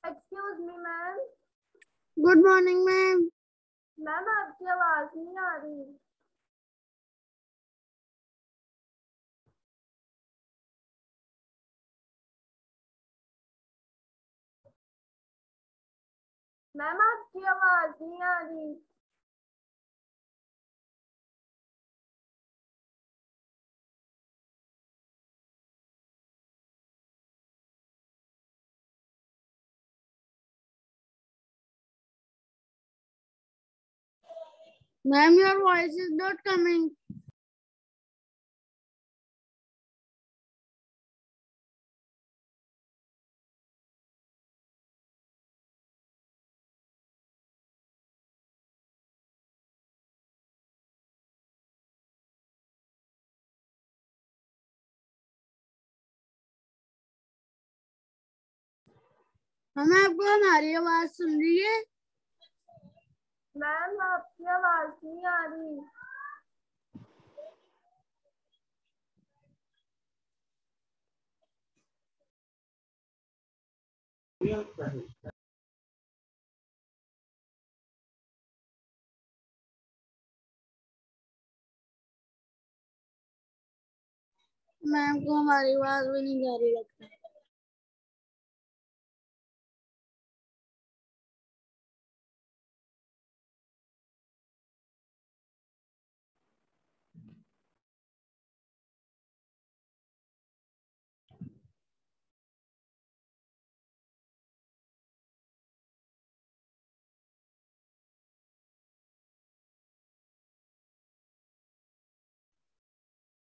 Excuse me ma'am. Good morning ma'am. Ma'am आपकी आवाज नहीं आ रही। मैम आपकी आवाज नहीं आ रही। Ma'am your voice is not coming. हमें आपको हमारी आवाज सुन रही है? मैम आपकी आवाज नहीं आ रही। मैम को हमारी आवाज भी नहीं जा रही लगता है।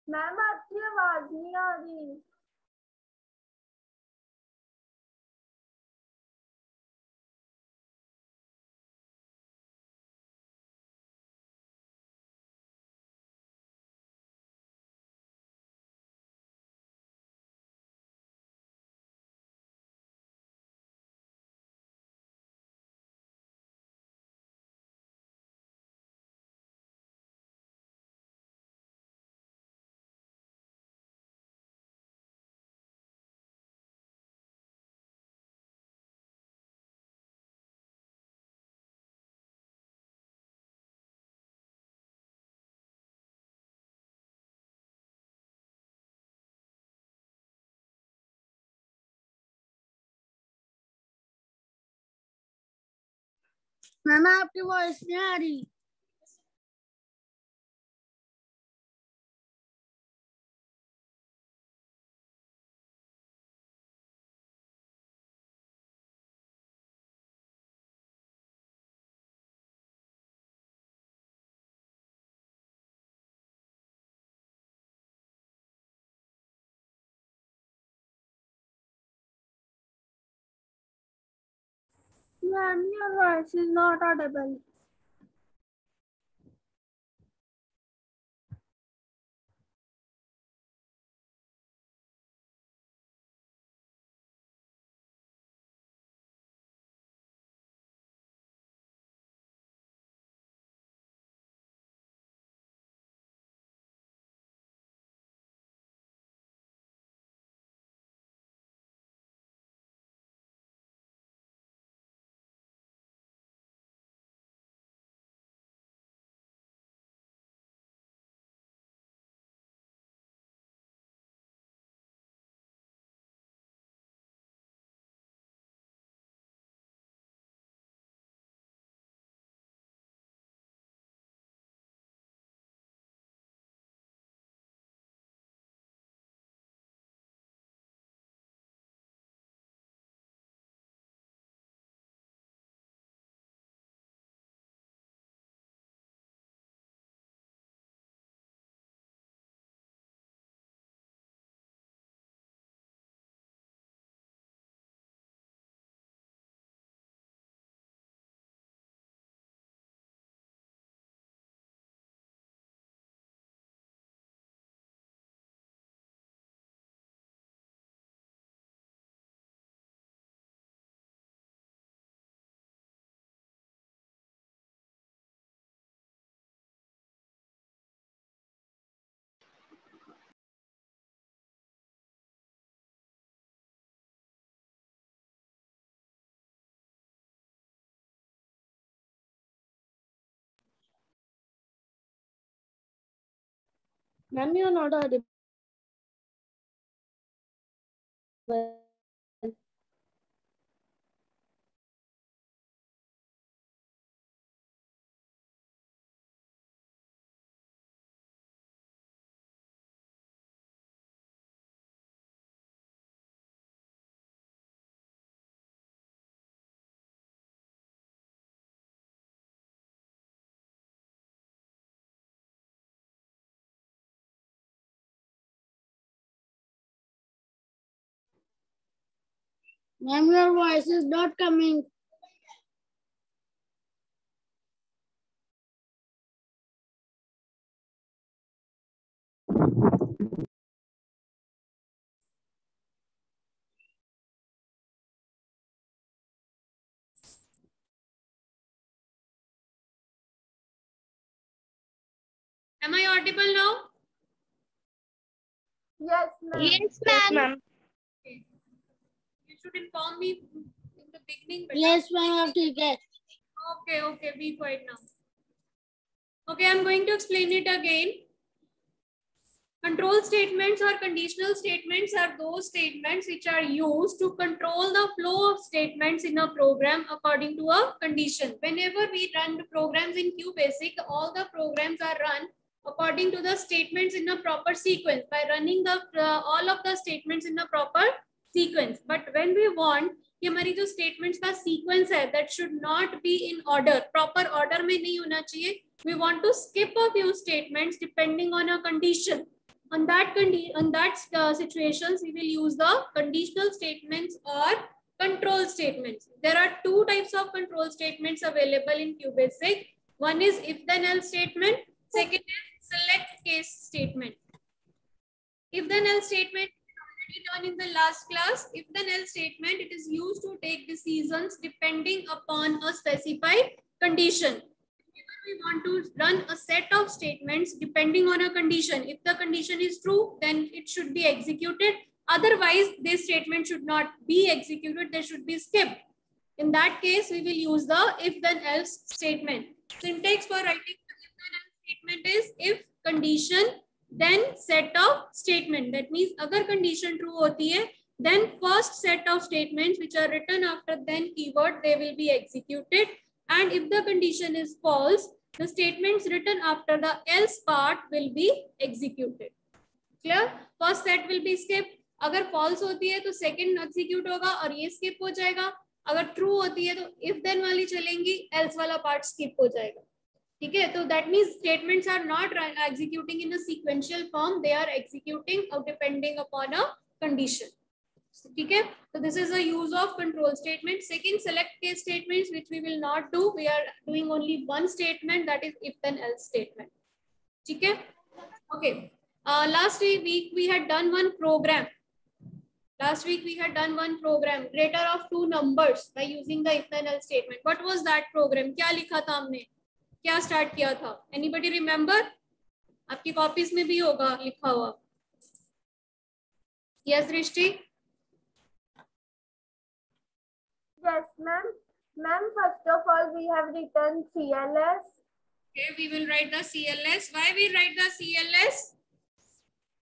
मैम आपकी आवाज नहीं आ रही। मैम आपकी वॉइस नहीं आ रही। Ma'am your voice is not Audible. Ma'am, you are not audible. Ma'am, your voice is not coming. Am I audible now? Yes, ma'am. Yes, ma'am. Okay. You should inform me in the beginning. Yes, ma'am. Okay. Okay, be quiet now. Okay, I'm going to explain it again. Control statements or conditional statements are those statements which are used to control the flow of statements in a program according to a condition. Whenever we run the programs in QBasic, all the programs are run according to the statements in a proper sequence by running the all of the statements in a proper sequence. But when we want कि हमारी जो statements का sequence है that should not be in order, proper order में नहीं होना चाहिए. We want to skip a few statements depending on a condition. On that situations, we will use the conditional statements or control statements. There are two types of control statements available in QBasic. One is if then else statement. Second is select case statement. If then else statement already done in the last class. If then else statement, it is used to take decisions depending upon a specified condition. We want to run a set of statements depending on a condition. If the condition is true, then it should be executed. Otherwise, this statement should not be executed. They should be skipped. In that case, we will use the if then else statement. Syntax for writing the if then else statement is if condition then set of statement. That means agar condition true hoti hai, then first set of statements which are written after then keyword, they will be executed. And if the condition is false, the statements written after the else part will be executed. Clear? First set will be skipped. अगर false होती है तो second execute होगा और ये skip हो जाएगा. अगर true होती है तो if then वाली चलेंगी, else वाला part skip हो जाएगा. ठीक है? तो that means statements are not executing in a sequential form. They are executing depending upon a condition. ठीक है? So this is a use of control statement. Second, select case statements, which we will not do. We are doing only one statement, that is if then else statement. ठीक है? Okay. Last week we had done one program. Greater of two numbers by using the if then else statement. What was that program? क्या लिखा था हमने? क्या start किया था? Anybody remember? आपकी copies में भी होगा लिखा हुआ. Yes, Rishti? Yes, ma'am. Ma'am, first of all, we have written CLS. Okay, we will write the CLS. Why we write the CLS?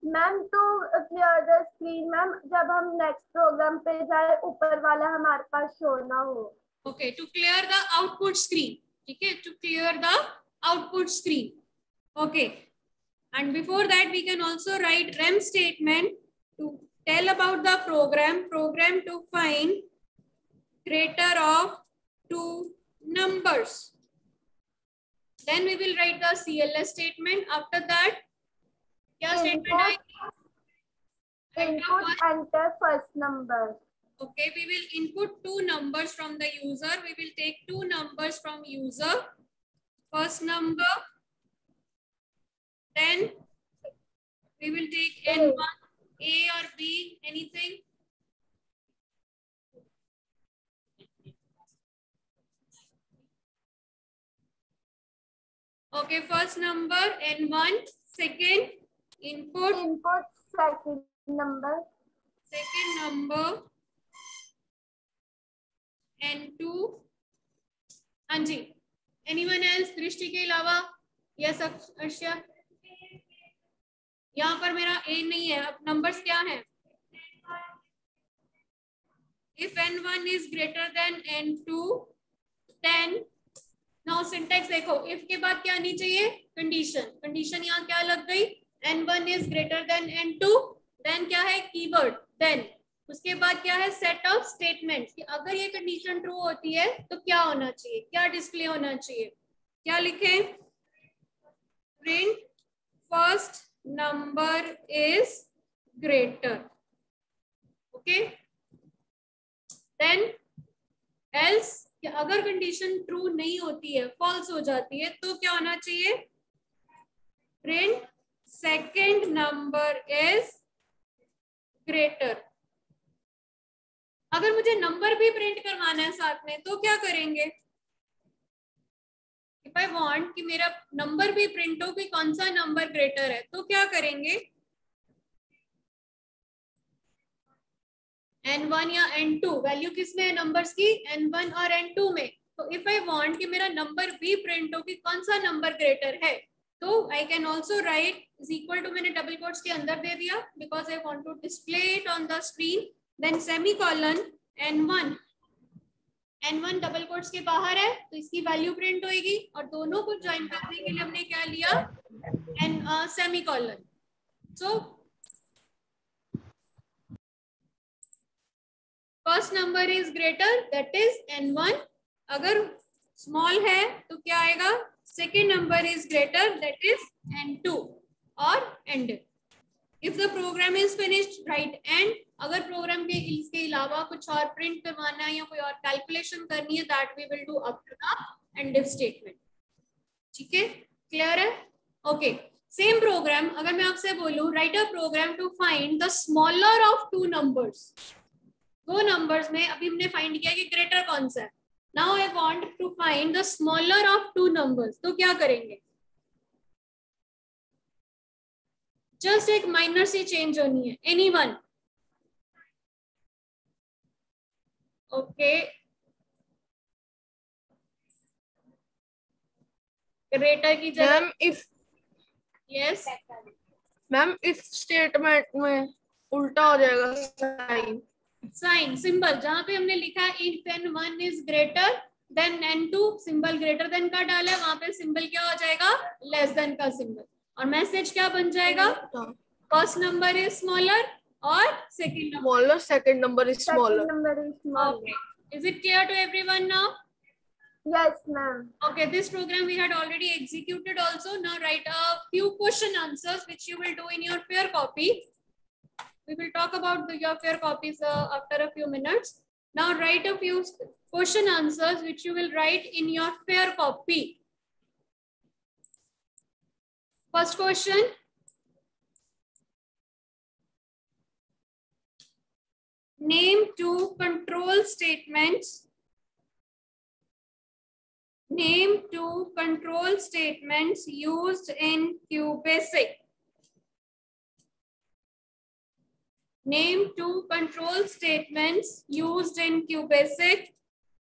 Ma'am to clear the screen, ma'am जब हम next program पे जाए ऊपर वाला हमारे पास show ना हो. Okay, to clear the output screen. ठीक है, to clear the output screen. Okay, and before that we can also write rem statement to tell about the program to find greater of two numbers. Then we will write the CLS statement. After that, क्या statement आएगी? Input enter first number. Okay, we will input two numbers from the user. We will take two numbers from user. First number, then we will take N1, A or B, anything. Okay, first number N1, second input Second number N2. हाँ जी, anyone else? दृष्टि के अलावा? Yes, Arshia. यहाँ पर मेरा a नहीं है, अब नंबर्स क्या है? If n1 is greater than n2, then now syntax देखो, इफ के बाद क्या आनी चाहिए? कंडीशन। कंडीशन यहाँ क्या लग गई? n1 is greater then n2, then क्या है? Keyword then. उसके बाद क्या है? सेट ऑफ स्टेटमेंट्स कि अगर ये कंडीशन ट्रू होती है तो क्या होना चाहिए, क्या डिस्प्ले होना चाहिए। क्या लिखे? Print first number is greater, okay. Then else, कि अगर कंडीशन ट्रू नहीं होती है, फॉल्स हो जाती है, तो क्या होना चाहिए? Print second number is greater. अगर मुझे नंबर भी प्रिंट करवाना है साथ में तो क्या करेंगे? इफ आई वांट कि मेरा नंबर भी प्रिंट हो कि कौन सा नंबर ग्रेटर है, तो क्या करेंगे? n1 या n2 वैल्यू किसमें है नंबर्स की? n1 और n2 में। तो इफ आई वांट कि मेरा नंबर भी प्रिंट हो कि कौन सा नंबर ग्रेटर है, तो I can also write is equal to, मैंने डबल कोट्स के अंदर दे दिया because I want to display it on the screen, then semicolon n1। n1 double quotes के बाहर है तो इसकी वैल्यू प्रिंट होगी, और दोनों को ज्वाइन करने के लिए हमने क्या लिया? n semicolon. So first number is greater, that is n1। अगर स्मॉल है तो क्या आएगा? Second number is greater, that is n2 और end. If the program is finished, right end. अगर प्रोग्राम के इसके अलावा कुछ और प्रिंट करवाना है या कोई और कैलकुलेशन करनी है, that we will do up to the end if statement. ठीक है, क्लियर है? ओके, सेम प्रोग्राम अगर मैं आपसे बोलूं write a program to find the smaller of two numbers. दो नंबर्स में अभी हमने फाइंड किया कि ग्रेटर कौन सा है। Now I want to find the smaller of two numbers, तो क्या करेंगे? जस्ट एक माइनर सी चेंज होनी है। एनीवन? ओके, ग्रेटर की जगह ma'am if yes ma'am if statement में उल्टा हो जाएगा साइन। साइन सिंबल जहां पे हमने लिखा है if n1 is greater then n2, symbol greater than का डाला है, वहां पे सिंबल क्या हो जाएगा? लेस देन का सिंबल। और मैसेज क्या बन जाएगा? फर्स्ट नंबर इज स्मॉलर और second number smaller, second number is smaller. Second number is small. Okay, is it clear to everyone now? Yes, ma'am. Okay, this program we had already executed also. Now write a few question answers which you will do in your fair copy. We will talk about your fair copies after a few minutes. Now write a few question answers which you will write in your fair copy. First question. Name two control statements. Name two control statements used in QBasic. Name two control statements used in QBasic.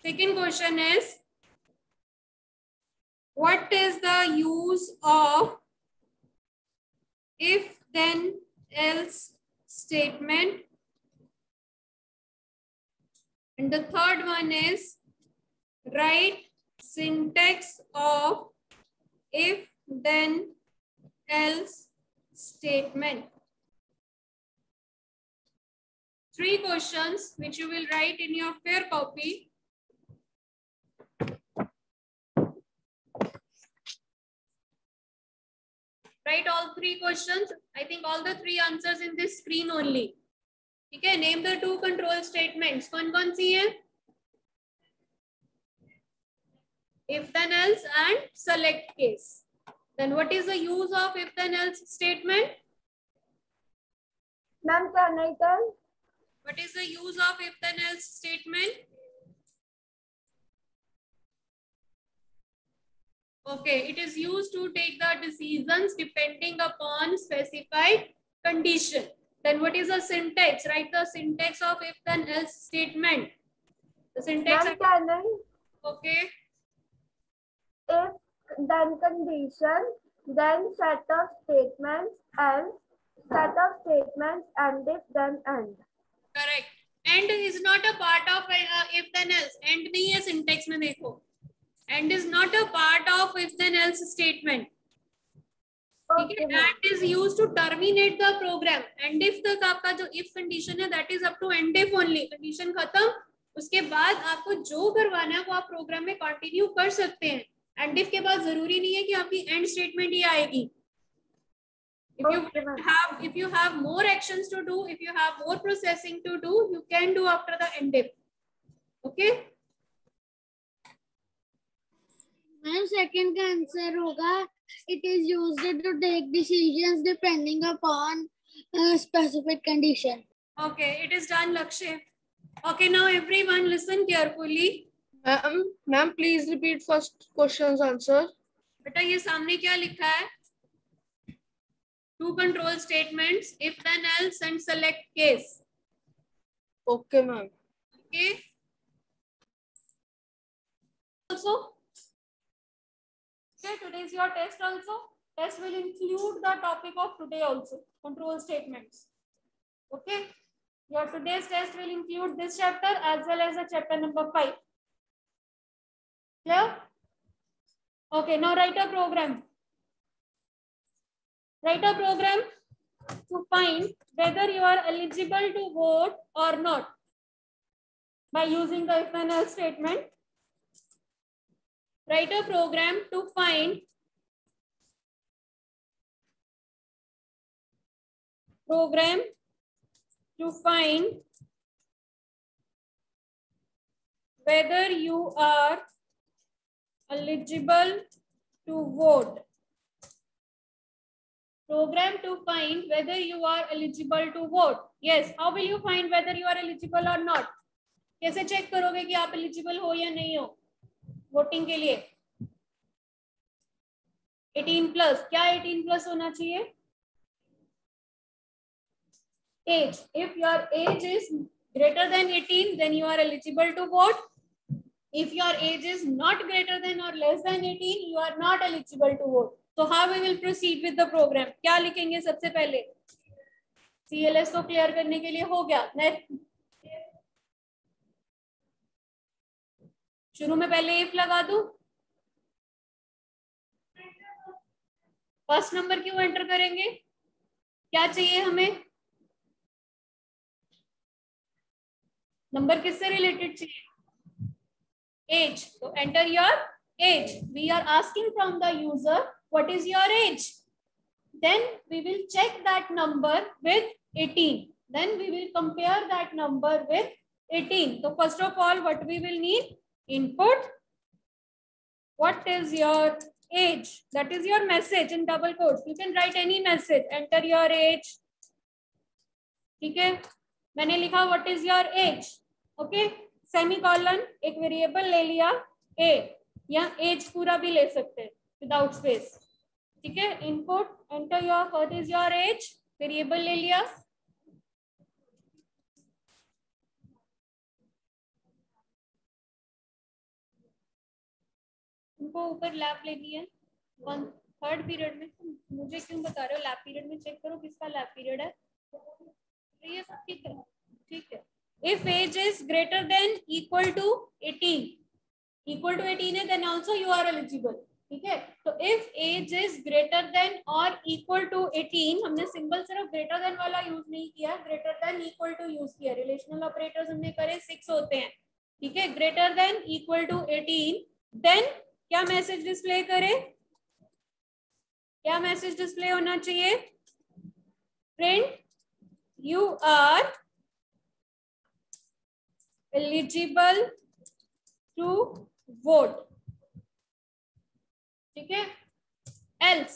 Second question is, what is the use of if then else statement? And the third one is, write syntax of if then else statement. Three questions which you will write in your fair copy. Write all three questions. I think all the three answers in this screen only. Okay, name the two control statements. कौन सी है? If then else and select case. Then what is the use of if then else statement? Ma'am, can I tell? What is the use of if then else statement? Okay, it is used to take the decisions depending upon specified condition. Then what is the syntax? Write the syntax of if then else statement. The syntax. Ma'am, can I? Okay. If then condition, then set of statements, else set of statements and if then end. Correct. End is not a part of if then else. End नहीं है syntax में देखो. End is not a part of if then else statement. ठीक है. And is used to terminate the program. And if तक आपका जो if condition है that is up to end if only. Condition खत्म. उसके बाद आपको जो करवाना है वो आप प्रोग्राम में कंटिन्यू कर सकते हैं. एंड इफ के बाद जरूरी नहीं है कि आपकी एंड स्टेटमेंट ही आएगी. If you have more actions to do, if you have more processing to do, you can do after the end if. Okay. Ma'am second का आंसर होगा it is used to take decisions depending upon a specific condition. Okay, it is done, Lakshay. Okay, now everyone listen carefully. Ma'am, please repeat first question's answer. बेटा ये सामने क्या लिखा है? Two control statements, if then else and select case. Okay, ma'am. Okay. Also, okay, today is your test also. Test will include the topic of today also, control statements. Okay. Your today's test will include this chapter as well as the chapter number 5. Clear? Okay, now write a program. Write a program to find whether you are eligible to vote or not by using the if and else statement. Write a program to find whether you are eligible to vote. Program to find whether you are eligible to vote. Yes, how will you find whether you are eligible or not? कैसे check करोगे कि आप eligible हो या नहीं हो voting के लिए? 18 प्लस. क्या 18 प्लस होना चाहिए? Age. If your age is greater than 18, then you are eligible to vote. If your age is not greater than or less than 18, you are not eligible to vote. So how we will proceed with the program? क्या लिखेंगे सबसे पहले? CLS तो clear करने के लिए हो गया. नेक्स्ट शुरू में पहले if लगा दूं. फर्स्ट नंबर क्यों एंटर करेंगे? क्या चाहिए हमें? नंबर किससे रिलेटेड चाहिए? एज. तो enter your age. We are asking from the user what is your age. Then we will check that number with 18. Then we will compare that number with 18. So first of all, what we will need? Input. What is your age? That is your message in double quotes. You can write any message. Enter your age. ठीक है. मैंने लिखा what is your age. Okay. Semicolon एक variable ले लिया a. या age पूरा भी ले सकते हैं विदाउट स्पेस. ठीक है. Input enter your what is your as. Variable ले लिया. उनको ऊपर लैब लेनी है थर्ड पीरियड में. मुझे क्यों बता रहे हो? लैब पीरियड में चेक करो किसका लैब पीरियड है. ये सब ठीक है. ठीक है. If age is greater then equal to 18, equal to 18 है then also you are eligible. ठीक है. तो if age is greater then और इक्वल टू 18, हमने सिंबल सिर्फ ग्रेटर देन वाला यूज नहीं किया, greater then equal to use किया. रिलेशनल ऑपरेटर्स हमने करे 6 होते हैं. ठीक है. Greater then equal to 18, then क्या मैसेज डिस्प्ले करे? क्या मैसेज डिस्प्ले होना चाहिए? Print you are eligible to vote. ठीक है. एल्स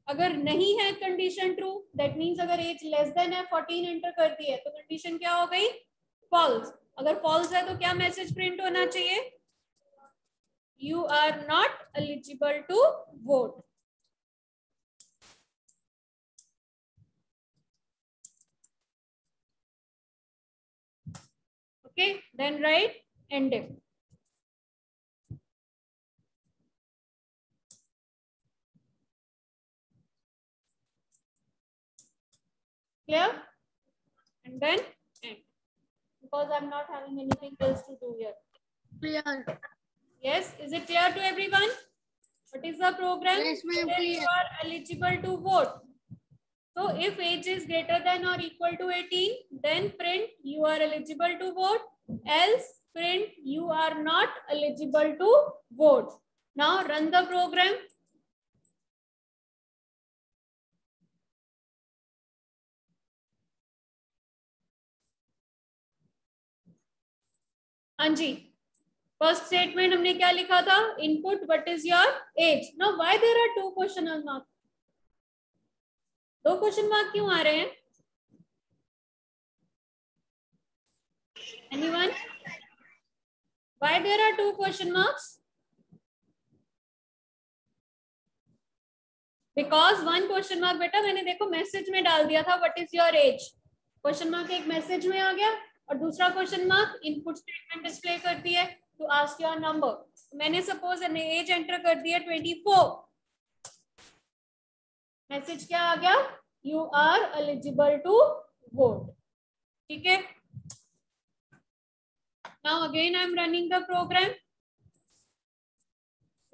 अगर नहीं है कंडीशन ट्रू, दैट मीन्स अगर एज लेस देन है 14 एंटर कर दी है तो कंडीशन क्या हो गई? फॉल्स. अगर फॉल्स है तो क्या मैसेज प्रिंट होना चाहिए? You are not eligible to vote. Okay. Then write end if. Clear? And then end. Because I'm not having anything else to do here. Clear. Yes, is it clear to everyone? What is the program? Yes, ma'am, Whether clear. you are eligible to vote. So if age is greater than or equal to 18, then print you are eligible to vote. Else print you are not eligible to vote. Now run the program. हाँ जी, first statement हमने क्या लिखा था? Input what is your age. Now why there are two question mark? दो question mark क्यों आ रहे हैं? Anyone? Why there are two question marks? Because one question mark बेटा मैंने देखो मैसेज में डाल दिया था what is your age. Question mark एक मैसेज में आ गया और दूसरा question mark input statement display करती है टू आस्क योर नंबर. मैंने सपोज एज एंटर कर दिया 24. मैसेज क्या आ गया? You are eligible to vote. ठीक है. Now again I am running the program.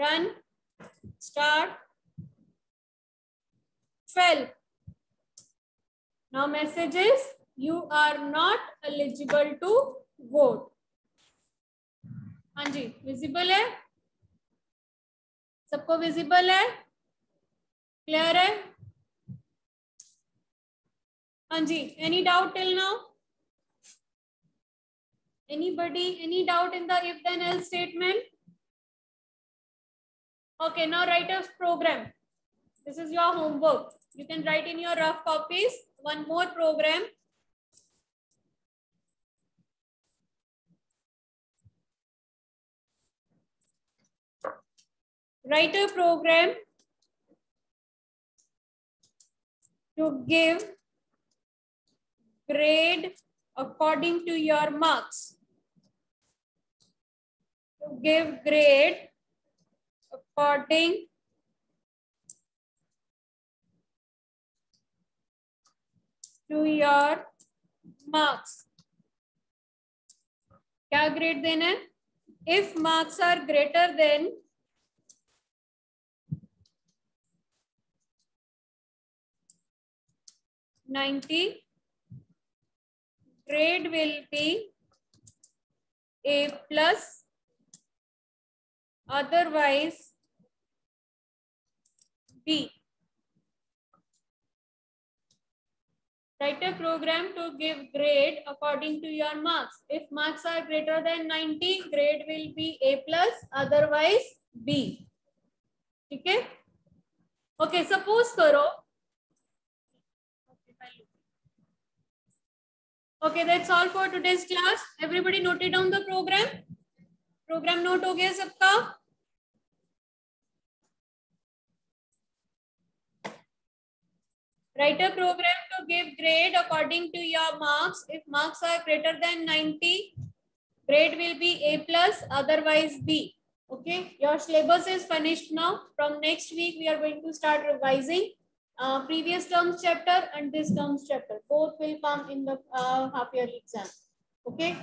Run. Start. 12. Now message is you are not eligible to vote. हाँ जी, visible है? सबको विजिबल है? क्लियर है? हाँ जी, any doubt till now? Anybody, any doubt in the if then else statement? Okay, now write a program. This is your homework. You can write in your rough copies one more program. Write a program to give grade according to your marks. To give grade according to your marks. क्या grade देना है? If marks are greater than 90, grade will be A plus, otherwise B. Write a program to give grade according to your marks. If marks are greater than 90, grade will be A plus, otherwise B. ठीक है? Okay, suppose करो. Okay, that's all for today's class. Everybody noted down the program. Program note हो गया सबका? Write a program to give grade according to your marks. If marks are greater than 90, grade will be A plus, otherwise B. Okay, your syllabus is finished now. From next week, we are going to start revising previous terms chapter and this terms chapter. Both will come in the half yearly exam. Okay.